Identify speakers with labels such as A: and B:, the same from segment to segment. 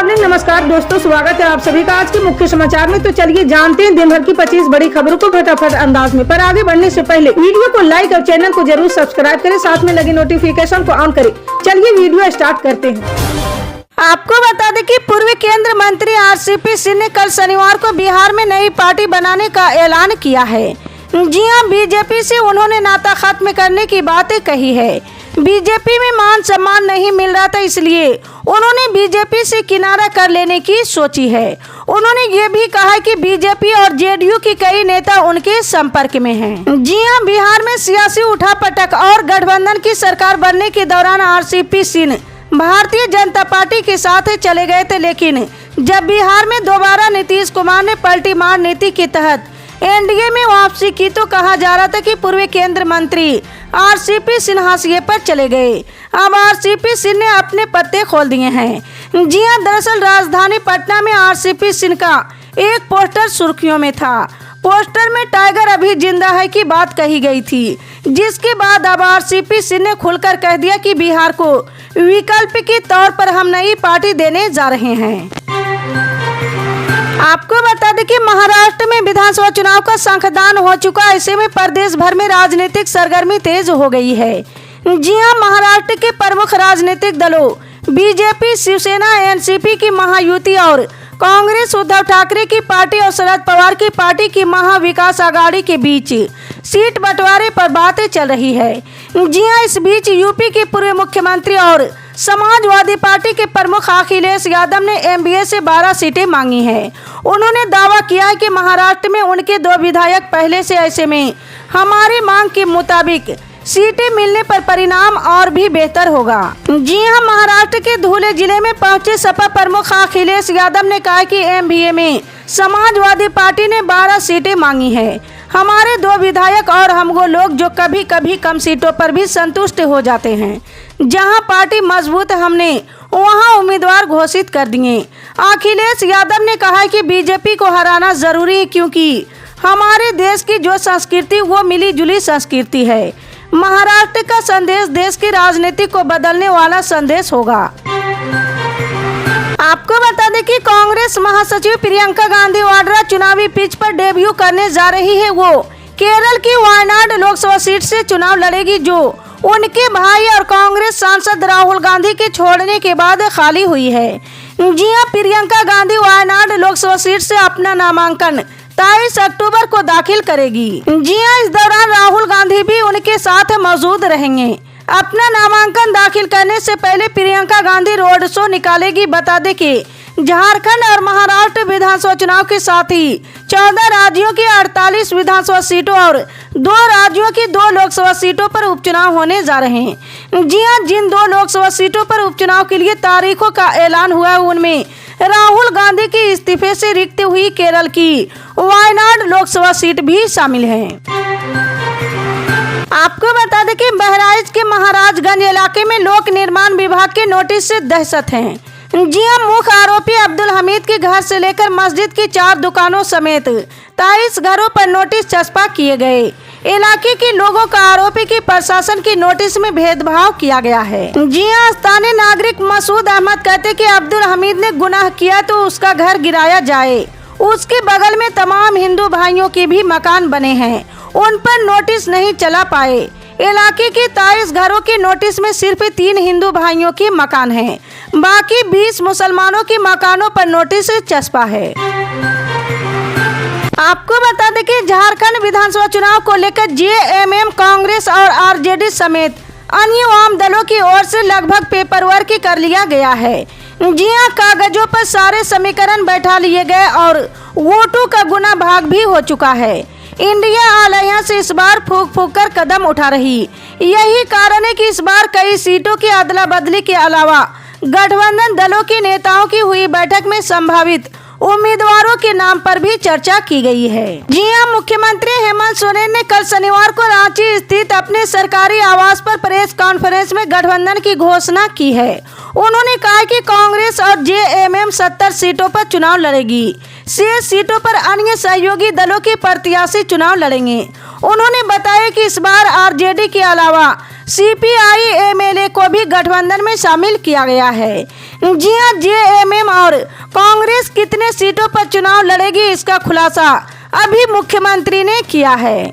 A: Morning. नमस्कार दोस्तों, स्वागत है आप सभी का आज के मुख्य समाचार में। तो चलिए जानते हैं दिन भर की 25 बड़ी खबरों को फटाफट अंदाज में। पर आगे बढ़ने से पहले वीडियो को लाइक और चैनल को जरूर सब्सक्राइब करें, साथ में लगे नोटिफिकेशन को ऑन करें। चलिए वीडियो स्टार्ट करते हैं।
B: आपको बता दें कि पूर्व केंद्रीय मंत्री आरसीपी सिंह ने कल शनिवार को बिहार में नई पार्टी बनाने का ऐलान किया है। जी हां, बीजेपी से उन्होंने नाता खत्म करने की बातें कही है। बीजेपी में मान सम्मान नहीं मिल रहा था, इसलिए उन्होंने बीजेपी से किनारा कर लेने की सोची है। उन्होंने ये भी कहा कि बीजेपी और जेडीयू की कई नेता उनके संपर्क में हैं। जी हां, बिहार में सियासी उठापटक और गठबंधन की सरकार बनने के दौरान आरसीपी सिंह भारतीय जनता पार्टी के साथ चले गए थे, लेकिन जब बिहार में दोबारा नीतीश कुमार ने पलटी मार नीति के तहत एनडीए में वापसी की तो कहा जा रहा था कि पूर्व केंद्रीय मंत्री आरसीपी सिंह हाशिए पर चले गए। अब आरसीपी सिंह ने अपने पत्ते खोल दिए हैं। जी हां, दरअसल राजधानी पटना में आरसीपी सिंह का एक पोस्टर सुर्खियों में था। पोस्टर में टाइगर अभी जिंदा है की बात कही गई थी, जिसके बाद अब आरसीपी सिंह ने खुलकर कह दिया कि बिहार को विकल्प के तौर पर हम नई पार्टी देने जा रहे हैं। आपको बता दें कि महाराष्ट्र में विधानसभा चुनाव का शंखदान हो चुका है। ऐसे में प्रदेश भर में राजनीतिक सरगर्मी तेज हो गई है। जी हां, महाराष्ट्र के प्रमुख राजनीतिक दलों बीजेपी, शिवसेना, एनसीपी की महायुति और कांग्रेस उद्धव ठाकरे की पार्टी और शरद पवार की पार्टी की महाविकास आघाड़ी के बीच सीट बंटवारे पर बातें चल रही है। जी हां, इस बीच यूपी के पूर्व मुख्यमंत्री और समाजवादी पार्टी के प्रमुख अखिलेश यादव ने एमबीए से 12 सीटें मांगी हैं। उन्होंने दावा किया है कि महाराष्ट्र में उनके 2 विधायक पहले से, ऐसे में हमारी मांग के मुताबिक सीटें मिलने पर परिणाम और भी बेहतर होगा। जी हां, महाराष्ट्र के धुले जिले में पहुंचे सपा प्रमुख अखिलेश यादव ने कहा कि एमबीए में समाजवादी पार्टी ने 12 सीटें मांगी है। हमारे 2 विधायक और हम वो लोग जो कभी कभी कम सीटों पर भी संतुष्ट हो जाते हैं। जहां पार्टी मजबूत हमने वहां उम्मीदवार घोषित कर दिए। अखिलेश यादव ने कहा कि बीजेपी को हराना जरूरी है, क्योंकि हमारे देश की जो संस्कृति वो मिली जुली संस्कृति है। महाराष्ट्र का संदेश देश की राजनीति को बदलने वाला संदेश होगा। आपको बता दें कि कांग्रेस महासचिव प्रियंका गांधी वाड्रा चुनावी पिच पर डेब्यू करने जा रही है। वो केरल की वायनाड लोकसभा सीट से चुनाव लड़ेगी, जो उनके भाई और कांग्रेस सांसद राहुल गांधी के छोड़ने के बाद खाली हुई है। जी हां, प्रियंका गांधी वायनाड लोकसभा सीट से अपना नामांकन 23 अक्टूबर को दाखिल करेगी। जी हां, इस दौरान राहुल गांधी भी उनके साथ मौजूद रहेंगे। अपना नामांकन दाखिल करने से पहले प्रियंका गांधी रोड शो निकालेगी। बता दें कि झारखंड और महाराष्ट्र विधानसभा चुनाव के साथ ही 14 राज्यों की 48 विधानसभा सीटों और 2 राज्यों की 2 लोकसभा सीटों पर उपचुनाव होने जा रहे हैं। जी हां, जिन 2 लोकसभा सीटों पर उपचुनाव के लिए तारीखों का ऐलान हुआ है, उनमें राहुल गांधी के इस्तीफे से रिक्त हुई केरल की वायनाड लोकसभा सीट भी शामिल है। आपको बता दें कि बहराइच के महाराजगंज इलाके में लोक निर्माण विभाग के नोटिस से दहशत है। जी हां, मुख्य आरोपी अब्दुल हमीद के घर से लेकर मस्जिद की 4 दुकानों समेत 23 घरों पर नोटिस चस्पा किए गए। इलाके के लोगों का आरोप है कि प्रशासन की नोटिस में भेदभाव किया गया है। जी हां, स्थानीय नागरिक मसूद अहमद कहते कि अब्दुल हमीद ने गुनाह किया तो उसका घर गिराया जाए। उसके बगल में तमाम हिंदू भाइयों के भी मकान बने हैं, उन पर नोटिस नहीं चला पाए। इलाके के 23 घरों के नोटिस में सिर्फ 3 हिंदू भाइयों के मकान हैं, बाकी 20 मुसलमानों के मकानों पर नोटिस चस्पा है। आपको बता दें कि झारखंड विधानसभा चुनाव को लेकर जेएमएम, कांग्रेस और आरजेडी समेत अन्य वाम दलों की ओर से लगभग पेपर वर्क कर लिया गया है। जी हां, कागजों पर सारे समीकरण बैठा लिए गए और वोटों का गुना भाग भी हो चुका है। इंडिया अलायंस इस बार फूक फूक कर कदम उठा रही। यही कारण है कि इस बार कई सीटों की अदला बदली के अलावा गठबंधन दलों के नेताओं की हुई बैठक में संभावित उम्मीदवारों के नाम पर भी चर्चा की गई है। जी हां, मुख्यमंत्री हेमंत सोरेन ने कल शनिवार को रांची स्थित अपने सरकारी आवास पर प्रेस कॉन्फ्रेंस में गठबंधन की घोषणा की है। उन्होंने कहा कि कांग्रेस और जेएमएम 70 सीटों पर चुनाव लड़ेगी। शेष सीटों पर अन्य सहयोगी दलों के प्रत्याशी चुनाव लड़ेंगे। उन्होंने बताया कि इस बार आरजेडी के अलावा सीपीआई एमएलए को भी गठबंधन में शामिल किया गया है। जी हां, जेएमएम और कांग्रेस कितने सीटों पर चुनाव लड़ेगी, इसका खुलासा अभी मुख्यमंत्री ने किया है।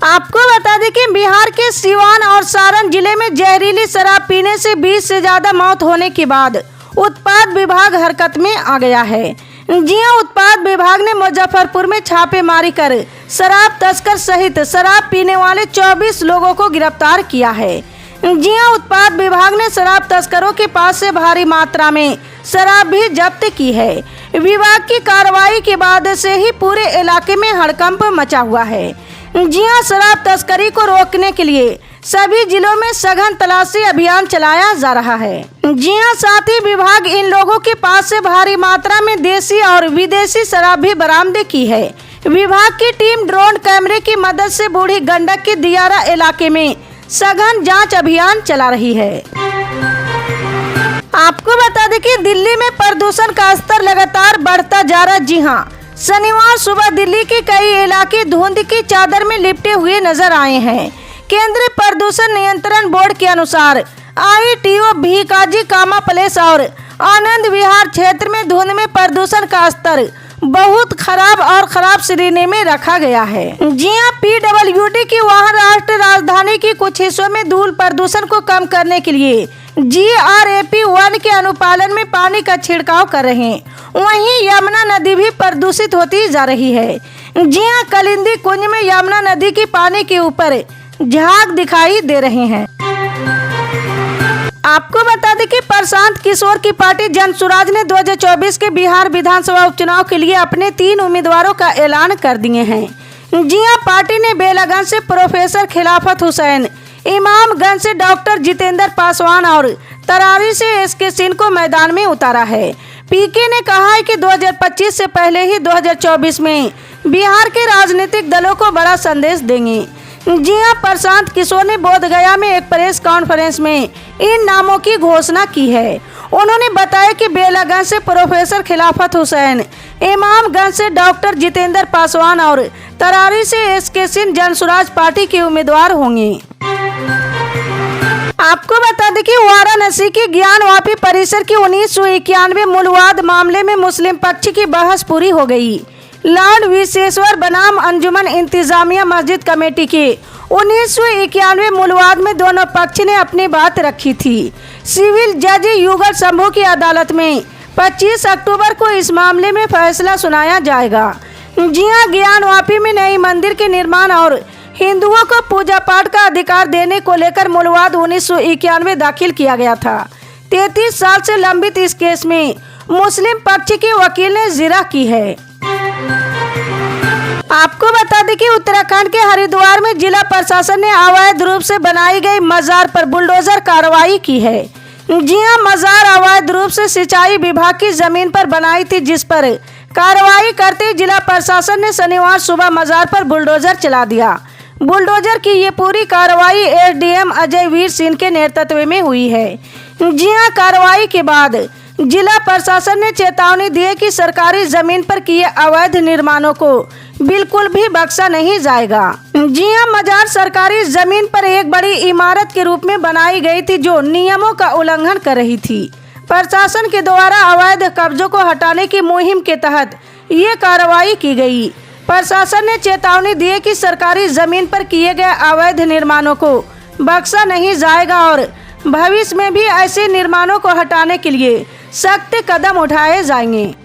B: आपको बता दें कि बिहार के सीवान और सारण जिले में जहरीली शराब पीने से 20 से ज्यादा मौत होने के बाद उत्पाद विभाग हरकत में आ गया है। जी हां, उत्पाद विभाग ने मुजफ्फरपुर में छापेमारी कर शराब तस्कर सहित शराब पीने वाले 24 लोगों को गिरफ्तार किया है। जी हां, उत्पाद विभाग ने शराब तस्करों के पास से भारी मात्रा में शराब भी जब्त की है। विभाग की कार्रवाई के बाद से ही पूरे इलाके में हड़कंप मचा हुआ है। जी हां, शराब तस्करी को रोकने के लिए सभी जिलों में सघन तलाशी अभियान चलाया जा रहा है। जी हां, साथ ही विभाग इन लोगों के पास से भारी मात्रा में देसी और विदेशी शराब भी बरामद की है। विभाग की टीम ड्रोन कैमरे की मदद से बूढ़ी गंडक के दियारा इलाके में सघन जांच अभियान चला रही है। आपको बता दें कि दिल्ली में प्रदूषण का स्तर लगातार बढ़ता जा रहा। जी हां, शनिवार सुबह दिल्ली के कई इलाके धुंध की चादर में लिपटे हुए नजर आए हैं। केंद्रीय प्रदूषण नियंत्रण बोर्ड के अनुसार ITO भीकाजी कामा प्लेस और आनंद विहार क्षेत्र में धुंध में प्रदूषण का स्तर बहुत खराब और खराब श्रेणी में रखा गया है। जी हां, PWD की वहां राष्ट्रीय राजधानी के कुछ हिस्सों में धूल प्रदूषण को कम करने के लिए GRAP-1 के अनुपालन में पानी का छिड़काव कर रहे हैं। वहीं यमुना नदी भी प्रदूषित होती जा रही है। जी हां, कलिंदी कुंज में यमुना नदी की पानी के ऊपर झाग दिखाई दे रहे हैं। आपको बता दें कि प्रशांत किशोर की पार्टी जनसुराज ने 2024 के बिहार विधानसभा उपचुनाव के लिए अपने 3 उम्मीदवारों का ऐलान कर दिए हैं। जी हां, पार्टी ने बेलगंज से प्रोफेसर खिलाफत हुसैन, इमामगंज से डॉक्टर जितेंद्र पासवान और तरारी से SK सिंह को मैदान में उतारा है। पीके ने कहा है कि 2025 से पहले ही 2024 में बिहार के राजनीतिक दलों को बड़ा संदेश देंगे। जी हां, प्रशांत किशोर ने बोधगया में एक प्रेस कॉन्फ्रेंस में इन नामों की घोषणा की है। उन्होंने बताया कि बेलगंज से प्रोफेसर खिलाफत हुसैन, इमामगंज से डॉक्टर जितेंद्र पासवान और तरारी से SK सिंह जनसुराज पार्टी के उम्मीदवार होंगे। आपको बता दें कि वाराणसी की ज्ञानवापी परिसर की 1991 मूलवाद मामले में मुस्लिम पक्ष की बहस पूरी हो गई। लॉर्ड विशेश्वर बनाम अंजुमन इंतजामिया मस्जिद कमेटी के 1991 मूलवाद में दोनों पक्ष ने अपनी बात रखी थी। सिविल जज युगल शंभू की अदालत में 25 अक्टूबर को इस मामले में फैसला सुनाया जाएगा। जी हां, ज्ञानवापी में नई मंदिर के निर्माण और हिंदुओं को पूजा पाठ का अधिकार देने को लेकर मूलवाद 1991 दाखिल किया गया था। 33 साल से लंबित इस केस में मुस्लिम पक्ष के वकील ने जिरह की है। आपको बता दें कि उत्तराखंड के हरिद्वार में जिला प्रशासन ने अवैध रूप से बनाई गई मजार पर बुलडोजर कार्रवाई की है। जी हां, मजार अवैध रूप से सिंचाई विभाग की जमीन पर बनाई थी, जिस पर कार्रवाई करते जिला प्रशासन ने शनिवार सुबह मजार पर बुलडोजर चला दिया। बुलडोजर की ये पूरी कार्रवाई SDM अजय वीर सिंह के नेतृत्व में हुई है। जी हां, कार्रवाई के बाद जिला प्रशासन ने चेतावनी दी है कि सरकारी जमीन पर किए अवैध निर्माणों को बिल्कुल भी बख्शा नहीं जाएगा। जी हां, मजार सरकारी जमीन पर एक बड़ी इमारत के रूप में बनाई गई थी जो नियमों का उल्लंघन कर रही थी। प्रशासन के द्वारा अवैध कब्जों को हटाने की मुहिम के तहत ये कार्रवाई की गई। प्रशासन ने चेतावनी दी है कि सरकारी जमीन पर किए गए अवैध निर्माणों को बख्शा नहीं जाएगा और भविष्य में भी ऐसे निर्माणों को हटाने के लिए सख्त कदम उठाए जाएंगे।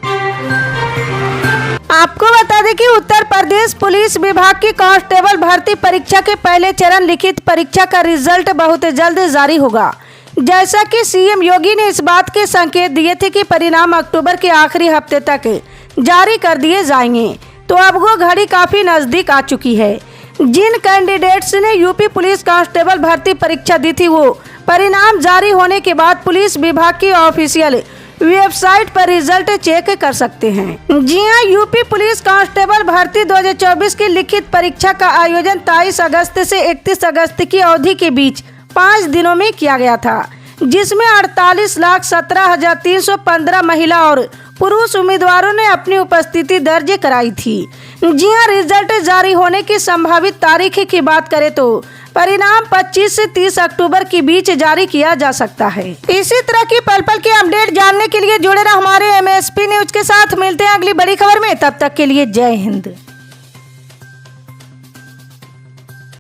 B: आपको बता दें कि उत्तर प्रदेश पुलिस विभाग की कांस्टेबल भर्ती परीक्षा के पहले चरण लिखित परीक्षा का रिजल्ट बहुत जल्द जारी होगा। जैसा कि CM योगी ने इस बात के संकेत दिए थे कि परिणाम अक्टूबर के आखिरी हफ्ते तक जारी कर दिए जाएंगे, तो अब वो घड़ी काफी नजदीक आ चुकी है। जिन कैंडिडेट्स ने यूपी पुलिस कांस्टेबल भर्ती परीक्षा दी थी, वो परिणाम जारी होने के बाद पुलिस विभाग की ऑफिशियल वेबसाइट पर रिजल्ट चेक कर सकते हैं। जी हां, यूपी पुलिस कांस्टेबल भर्ती 2024 की लिखित परीक्षा का आयोजन 23 अगस्त से 31 अगस्त की अवधि के बीच 5 दिनों में किया गया था, जिसमें 48,17,315 महिला और पुरुष उम्मीदवारों ने अपनी उपस्थिति दर्ज कराई थी। जी हां, रिजल्ट जारी होने की संभावित तारीख की बात करें तो परिणाम 25 से 30 अक्टूबर के बीच जारी किया जा सकता है। इसी तरह की पल पल के अपडेट जानने के लिए जुड़े रहे हमारे MSP न्यूज के साथ। मिलते हैं अगली बड़ी खबर में, तब तक के लिए जय हिंद।